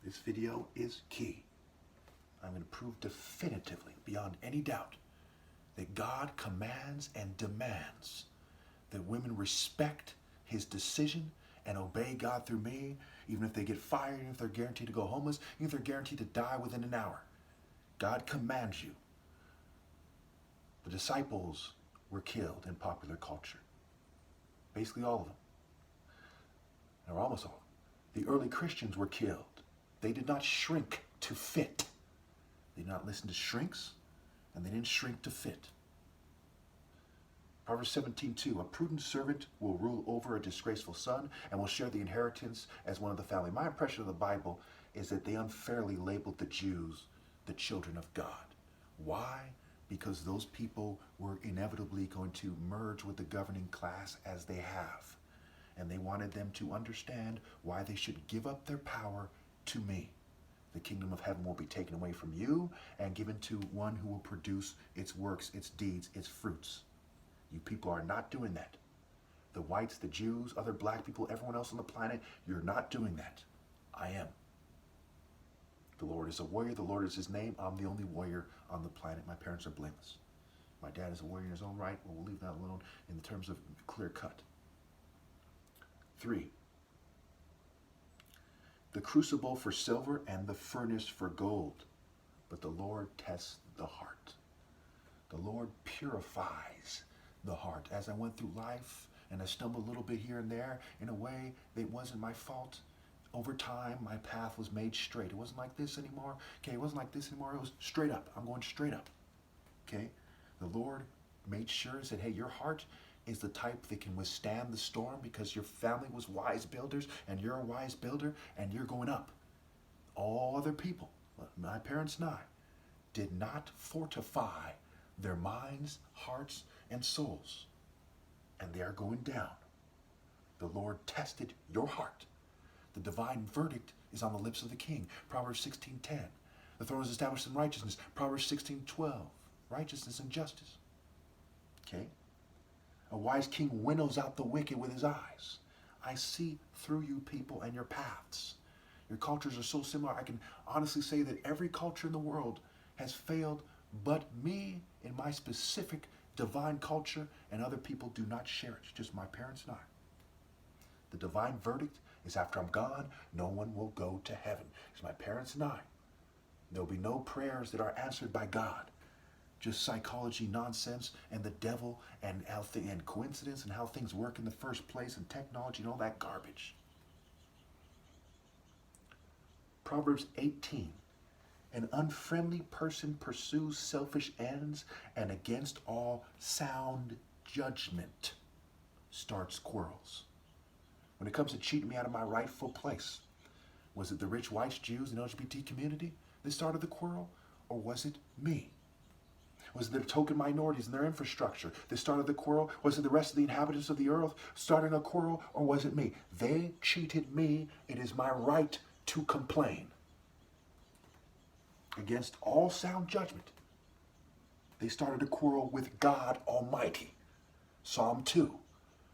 This video is key. I'm going to prove definitively, beyond any doubt, that God commands and demands that women respect his decision and obey God through me, even if they get fired, even if they're guaranteed to go homeless, even if they're guaranteed to die within an hour. God commands you. The disciples were killed in popular culture. Basically all of them. Or almost all. The early Christians were killed. They did not shrink to fit. They did not listen to shrinks, and they didn't shrink to fit. Proverbs 17:2, a prudent servant will rule over a disgraceful son and will share the inheritance as one of the family. My impression of the Bible is that they unfairly labeled the Jews the children of God. Why? Because those people were inevitably going to merge with the governing class as they have. And they wanted them to understand why they should give up their power to me. The kingdom of heaven will be taken away from you and given to one who will produce its works, its deeds, its fruits. You people are not doing that. The whites, the Jews, other black people, everyone else on the planet, you're not doing that. I am. The Lord is a warrior. The Lord is his name. I'm the only warrior on the planet. My parents are blameless. My dad is a warrior in his own right. But we'll leave that alone in the terms of clear cut. 3. The crucible for silver and the furnace for gold, but the Lord tests the heart. The Lord purifies the heart. As I went through life and I stumbled a little bit here and there in a way that wasn't my fault, over time my path was made straight. It wasn't like this anymore. Okay, it wasn't like this anymore. It was straight up. I'm going straight up. Okay, the Lord made sure and said, hey, your heart is the type that can withstand the storm because your family was wise builders and you're a wise builder and you're going up. All other people, my parents and I, did not fortify their minds, hearts, and souls. And they are going down. The Lord tested your heart. The divine verdict is on the lips of the king. Proverbs 16:10. The throne is established in righteousness. Proverbs 16:12. Righteousness and justice. Okay? A wise king winnows out the wicked with his eyes. I see through you people and your paths. Your cultures are so similar. I can honestly say that every culture in the world has failed but me in my specific divine culture, and other people do not share it. Just my parents and I. The divine verdict is after I'm gone, no one will go to heaven. It's my parents and I. There will be no prayers that are answered by God. Just psychology nonsense and the devil and and coincidence and how things work in the first place and technology and all that garbage. Proverbs 18. An unfriendly person pursues selfish ends and against all sound judgment starts quarrels. When it comes to cheating me out of my rightful place, was it the rich whites, Jews, and LGBT community that started the quarrel, or was it me? Was it the token minorities and their infrastructure that started the quarrel? Was it the rest of the inhabitants of the earth starting a quarrel, or was it me? They cheated me. It is my right to complain. Against all sound judgment, they started a quarrel with God Almighty. Psalm 2.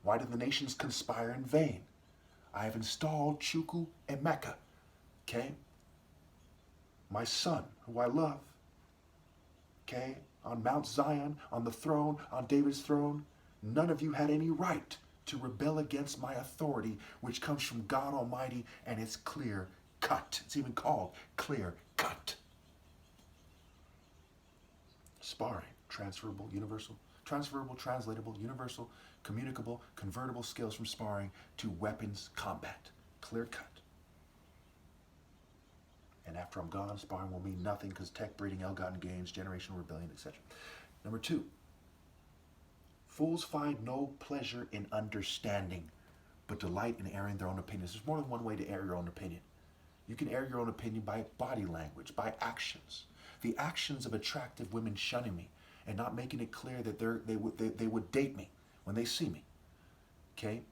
Why did the nations conspire in vain? I have installed Chuku and Mecca. Okay? My son, who I love. Okay? On Mount Zion, on the throne, on David's throne. None of you had any right to rebel against my authority, which comes from God Almighty, and it's clear cut. It's even called clear cut. Sparring, transferable, universal, transferable, translatable, universal, communicable, convertible skills from sparring to weapons combat. Clear cut. And after I'm gone, sparring will mean nothing because tech breeding, ill-gotten gains, generational rebellion, etc. Number 2, fools find no pleasure in understanding, but delight in airing their own opinions. There's more than one way to air your own opinion. You can air your own opinion by body language, by actions. The actions of attractive women shunning me and not making it clear that they would date me when they see me, okay?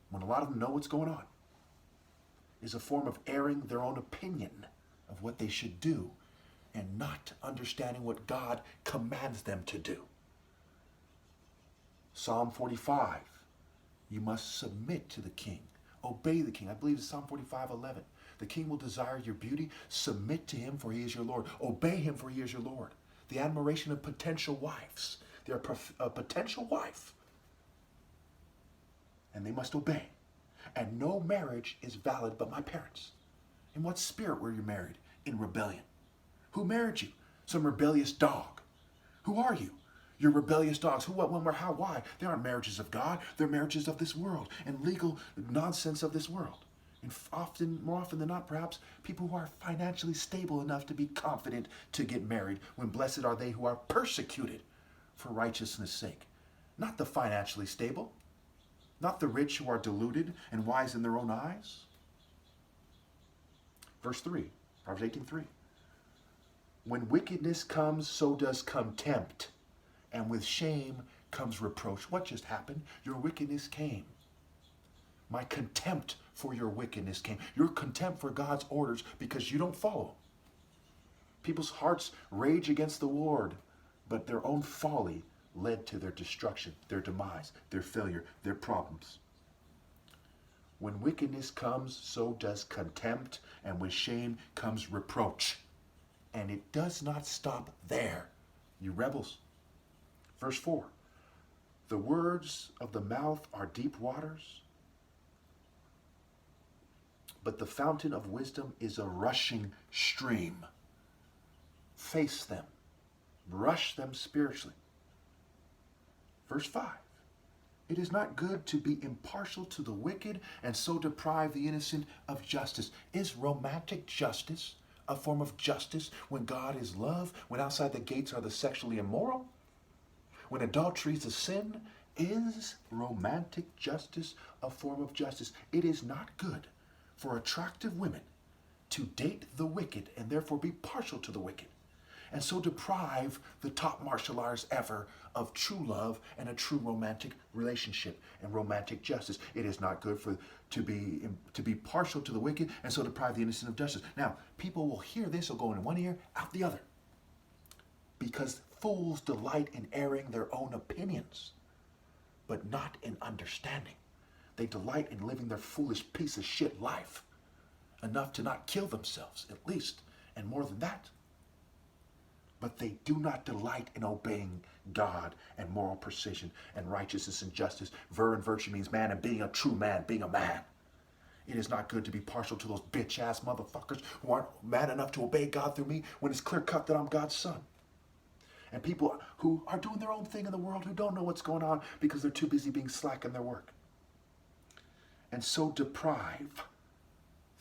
When a lot of them know what's going on, is a form of airing their own opinion of what they should do and not understanding what God commands them to do. Psalm 45, you must submit to the king. Obey the king. I believe it's Psalm 45:11. The king will desire your beauty. Submit to him, for he is your Lord. Obey him, for he is your Lord. The admiration of potential wives. They're a potential wife. And they must obey. And no marriage is valid but my parents. In what spirit were you married? In rebellion. Who married you? Some rebellious dog. Who are you? You're rebellious dogs. Who, what, when, where, how, why? They aren't marriages of God. They're marriages of this world and legal nonsense of this world. And more often than not, perhaps, people who are financially stable enough to be confident to get married, when blessed are they who are persecuted for righteousness' sake. Not the financially stable. Not the rich who are deluded and wise in their own eyes. Verse 3, Proverbs 18:3. When wickedness comes, so does contempt. And with shame comes reproach. What just happened? Your wickedness came. My contempt for your wickedness came. Your contempt for God's orders because you don't follow. People's hearts rage against the Lord, but their own folly led to their destruction, their demise, their failure, their problems. When wickedness comes, so does contempt, and with shame comes reproach. And it does not stop there, you rebels. Verse 4, the words of the mouth are deep waters, but the fountain of wisdom is a rushing stream. Face them. Rush them spiritually. Verse 5, it is not good to be impartial to the wicked and so deprive the innocent of justice. Is romantic justice a form of justice when God is love, when outside the gates are the sexually immoral? When adultery is a sin, is romantic justice a form of justice? It is not good for attractive women to date the wicked and therefore be partial to the wicked, and so deprive the top martial artists ever of true love and a true romantic relationship and romantic justice. It is not good to be partial to the wicked and so deprive the innocent of justice. Now, people will hear this, will go in one ear, out the other. Because fools delight in airing their own opinions, but not in understanding. They delight in living their foolish piece of shit life, enough to not kill themselves, at least, and more than that. But they do not delight in obeying God and moral precision and righteousness and justice. Ver and virtue means man, and being a true man, being a man. It is not good to be partial to those bitch-ass motherfuckers who aren't man enough to obey God through me when it's clear cut that I'm God's son. And people who are doing their own thing in the world who don't know what's going on because they're too busy being slack in their work. And so deprive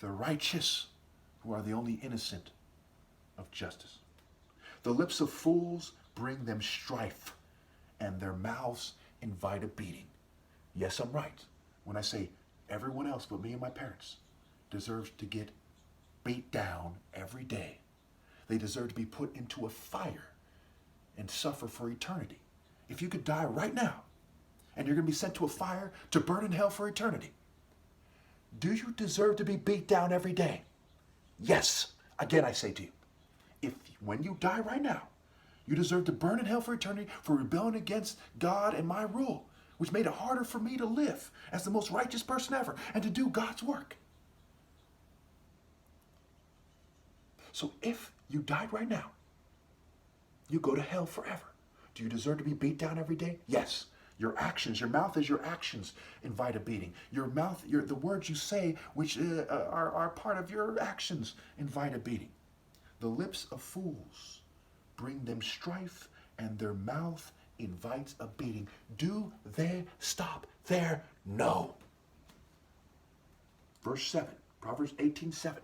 the righteous, who are the only innocent, of justice. The lips of fools bring them strife, and their mouths invite a beating. Yes, I'm right when I say everyone else but me and my parents deserves to get beat down every day. They deserve to be put into a fire and suffer for eternity. If you could die right now, and you're going to be sent to a fire to burn in hell for eternity, do you deserve to be beat down every day? Yes. Again, I say to you, when you die right now, you deserve to burn in hell for eternity for rebelling against God and my rule, which made it harder for me to live as the most righteous person ever and to do God's work. So if you died right now, you go to hell forever. Do you deserve to be beat down every day? Yes. Your actions, your mouth is your actions, invite a beating. Your mouth, the words you say, which are part of your actions, invite a beating. The lips of fools bring them strife, and their mouth invites a beating. Do they stop there? No. Verse 7, Proverbs 18:7.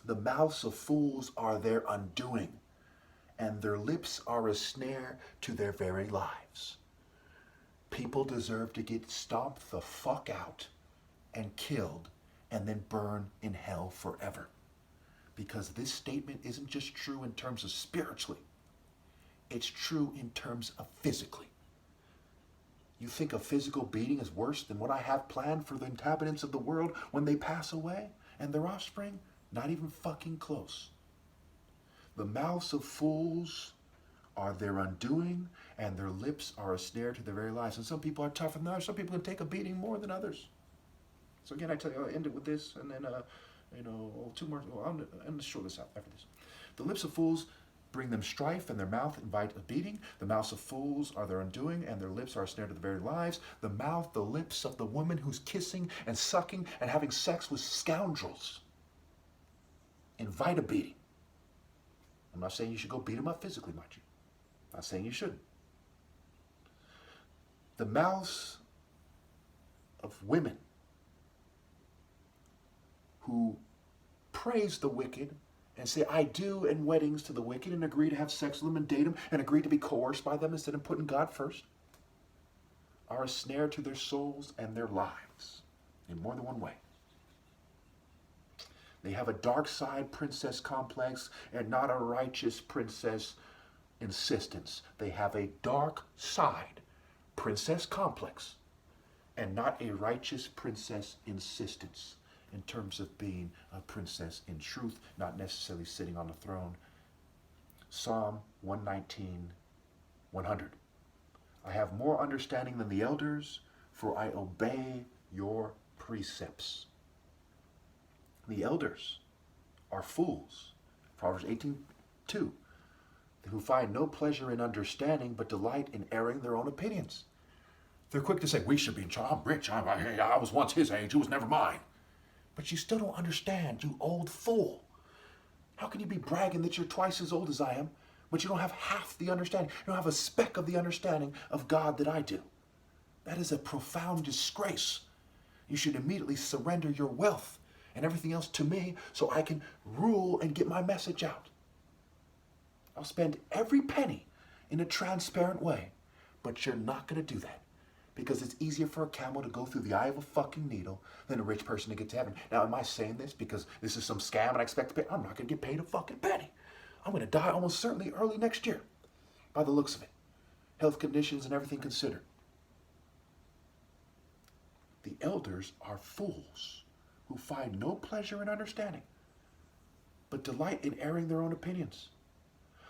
The mouths of fools are their undoing, and their lips are a snare to their very lives. People deserve to get stomped the fuck out and killed and then burn in hell forever. Because this statement isn't just true in terms of spiritually. It's true in terms of physically. You think a physical beating is worse than what I have planned for the inhabitants of the world when they pass away and their offspring? Not even fucking close. The mouths of fools are their undoing, and their lips are a snare to their very lives. And some people are tougher than others. Some people can take a beating more than others. So again, I tell you, I'll end it with this, and then, two more. Well, I'm going to show this out after this. The lips of fools bring them strife, and their mouth invite a beating. The mouths of fools are their undoing, and their lips are a snare to the very lives. The lips of the woman who's kissing and sucking and having sex with scoundrels invite a beating. I'm not saying you should go beat them up physically, mind you. I'm not saying you shouldn't. The mouths of women who praise the wicked and say, I do in weddings to the wicked, and agree to have sex with them and date them and agree to be coerced by them instead of putting God first, are a snare to their souls and their lives in more than one way. They have a dark side princess complex and not a righteous princess insistence. They have a dark side princess complex and not a righteous princess insistence in terms of being a princess in truth, not necessarily sitting on the throne. Psalm 119, 100. I have more understanding than the elders, for I obey your precepts. The elders are fools. Proverbs 18:2, who find no pleasure in understanding, but delight in airing their own opinions. They're quick to say, we should be in charge. I'm rich. I was once his age. It was never mine. But you still don't understand, you old fool. How can you be bragging that you're twice as old as I am, but you don't have half the understanding? You don't have a speck of the understanding of God that I do. That is a profound disgrace. You should immediately surrender your wealth and everything else to me so I can rule and get my message out. I'll spend every penny in a transparent way, but you're not going to do that. Because it's easier for a camel to go through the eye of a fucking needle than a rich person to get to heaven. Now, am I saying this because this is some scam and I expect to pay? I'm not going to get paid a fucking penny. I'm going to die almost certainly early next year, by the looks of it. Health conditions and everything considered. The elders are fools who find no pleasure in understanding, but delight in airing their own opinions.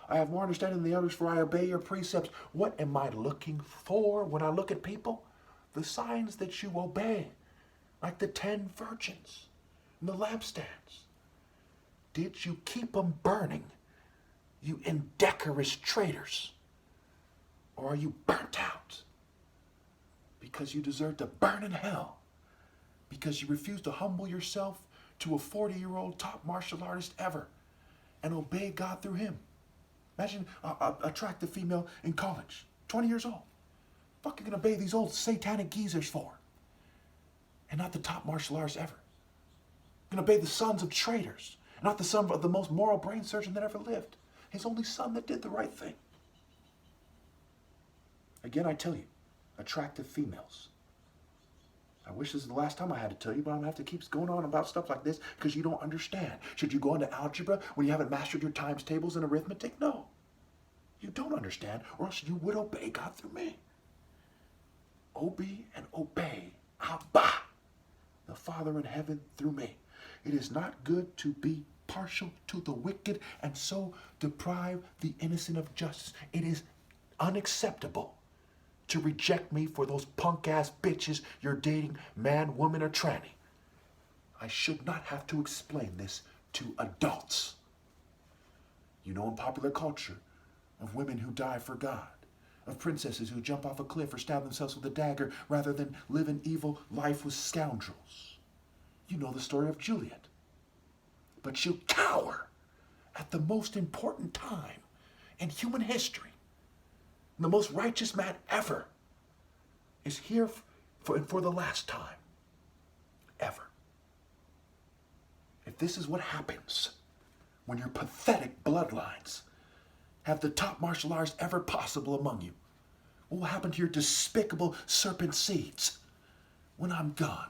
I have more understanding than the others, for I obey your precepts. What am I looking for when I look at people? The signs that you obey, like the 10 virgins and the lampstands. Did you keep them burning, you indecorous traitors? Or are you burnt out because you deserve to burn in hell? Because you refuse to humble yourself to a 40-year-old top martial artist ever and obey God through him? Imagine an attractive female in college, 20 years old. Fucking gonna obey these old satanic geezers for. And not the top martial artist ever. Gonna obey the sons of traitors, not the son of the most moral brain surgeon that ever lived. His only son that did the right thing. Again, I tell you, attractive females. I wish this is the last time I had to tell you, but I'm going to have to keep going on about stuff like this because you don't understand. Should you go into algebra when you haven't mastered your times tables and arithmetic? No. You don't understand, or else you would obey God through me. Obey and obey Abba, the Father in heaven, through me. It is not good to be partial to the wicked and so deprive the innocent of justice. It is unacceptable to reject me for those punk-ass bitches you're dating, man, woman, or tranny. I should not have to explain this to adults. You know, in popular culture, of women who die for God, of princesses who jump off a cliff or stab themselves with a dagger rather than live an evil life with scoundrels. You know the story of Juliet. But you cower at the most important time in human history. The most righteous man ever is here for the last time ever. If this is what happens when your pathetic bloodlines have the top martial arts ever possible among you, what will happen to your despicable serpent seeds when I'm gone?